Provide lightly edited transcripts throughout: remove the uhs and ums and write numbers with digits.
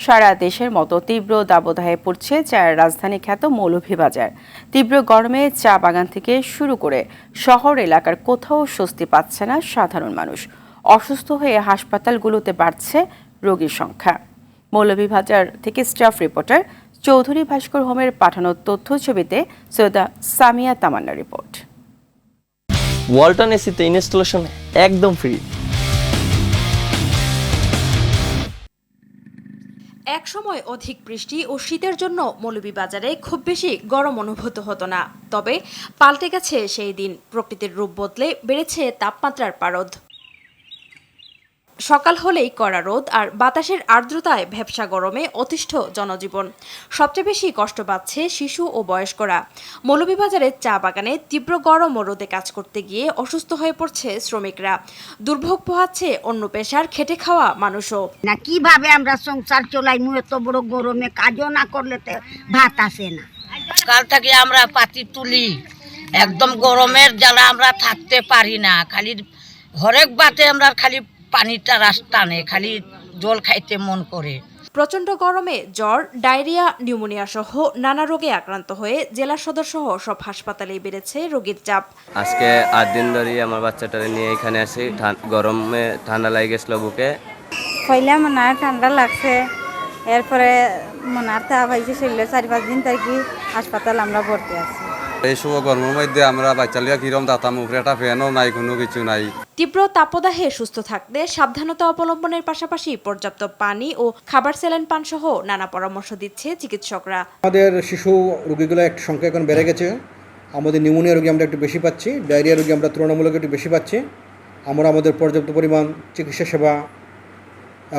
সারা দেশের মতো তীব্র দাবদাহে পড়ছে চায়ের রাজধানী খ্যাত মৌলভীবাজার। তীব্র গরমে চা বাগান থেকে শুরু করে শহর এলাকার কোথাও স্বস্তি পাচ্ছে না সাধারণ মানুষ। অসুস্থ হয়ে হাসপাতালগুলোতে বাড়ছে রোগীর সংখ্যা। মৌলভীবাজার থেকে স্টাফ রিপোর্টার চৌধুরী ভাস্কর হোমের পাঠানো তথ্য ছবিতে সৈয়দা সামিয়া তামান্না রিপোর্ট। ওয়ালটন এসিতে ইনস্টলেশন একদম ফ্রি। একসময় অধিক বৃষ্টি ও শীতের জন্য মৌলভীবাজারে খুব বেশি গরম অনুভূত হতো না, তবে পাল্টে গেছে সেই দিন। প্রকৃতির রূপ বদলে বেড়েছে তাপমাত্রার পারদ। সকাল হলেই কড়া রোদ আর বাতাসের আর্দ্রতায় ভ্যাপসা গরমে অতিষ্ঠ জনজীবন। সবচেয়ে বেশি কষ্ট পাচ্ছে শিশু ও বয়স্করা। মৌলভীবাজারের চা বাগানে তীব্র গরম ও রোদে কাজ করতে গিয়ে অসুস্থ হয়ে পড়ছে শ্রমিকরা। দুর্ভোগ পোহাচ্ছে অন্য পেশার খেটে খাওয়া মানুষও। না কিভাবে আমরা সংসার চলাই, এত বড় গরমে কাজও না করলে তো ভাত আসে না। কাল থেকে আমরা পাতি তুলি, একদম গরমের জ্বালা আমরা থাকতে পারি না। খালি হরেক বাতে আমরা খালি পানিটা রাস্তা নেই, খালি জল খাইতে মন করে। প্রচণ্ড গরমে জ্বর, ডায়রিয়া, নিউমোনিয়া সহ নানা রোগে আক্রান্ত হয়ে জেলা সদর সহ সব হাসপাতালেই বেড়েছে রোগীর চাপ। আজকে 8 দিন ধরে আমার বাচ্চাটারে নিয়ে এখানে আসি। গরমে ঠান্ডা লাগে গেছিল বুকে। পয়লা মনে হয় ঠান্ডা লাগছে, এরপরে মনে হয় তাপ হয়েছে, শরীরে 4-5 দিন থাকি হাসপাতাল আমরা ভর্তি আছি। এই সময় গরমের মধ্যে আমরা বাচ্চা লিয়া কিরম দাতাম, উপরে একটা ফ্যানও নাই, কোনো কিছু নাই। তীব্র তাপদাহে সুস্থ থাকতে সাবধানতা অবলম্বনের পাশাপাশি পর্যাপ্ত পানি ও খাবার স্যালাইন পান সহ নানা পরামর্শ দিচ্ছে চিকিৎসকরা। আমাদের শিশু রোগীগুলো একটু সংখ্যা এখন বেড়ে গেছে। আমাদের নিউমোনিয়া রোগী আমরা একটু বেশি পাচ্ছি, ডায়রিয়া রোগী আমরা তুলনামূলক একটু বেশি পাচ্ছি। আমরা আমাদের পর্যাপ্ত পরিমাণ চিকিৎসা সেবা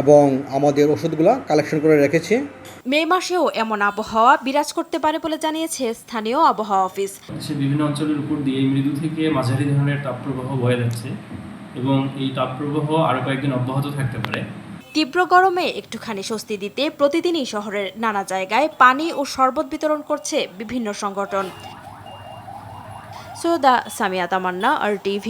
এবং আমাদের ওষুধগুলো কালেকশন করে রেখেছি। মে মাসেও এমন আবহাওয়া বিরাজ করতে পারে বলে জানিয়েছে স্থানীয় আবহাওয়া অফিস। বিভিন্ন অঞ্চলের উপর দিয়ে মৃদু থেকে মাঝারি ধরনের তাপপ্রবাহ বয়ে যাচ্ছে এবং এই তাপপ্রবাহ আরও কয়েকদিন অব্যাহত থাকতে পারে। তীব্র গরমে একটুখানি স্বস্তি দিতে প্রতিদিনই শহরের নানা জায়গায় পানি ও শরবত বিতরণ করছে বিভিন্ন সংগঠন। সৈয়দা সামিয়া তামান্না, RTV।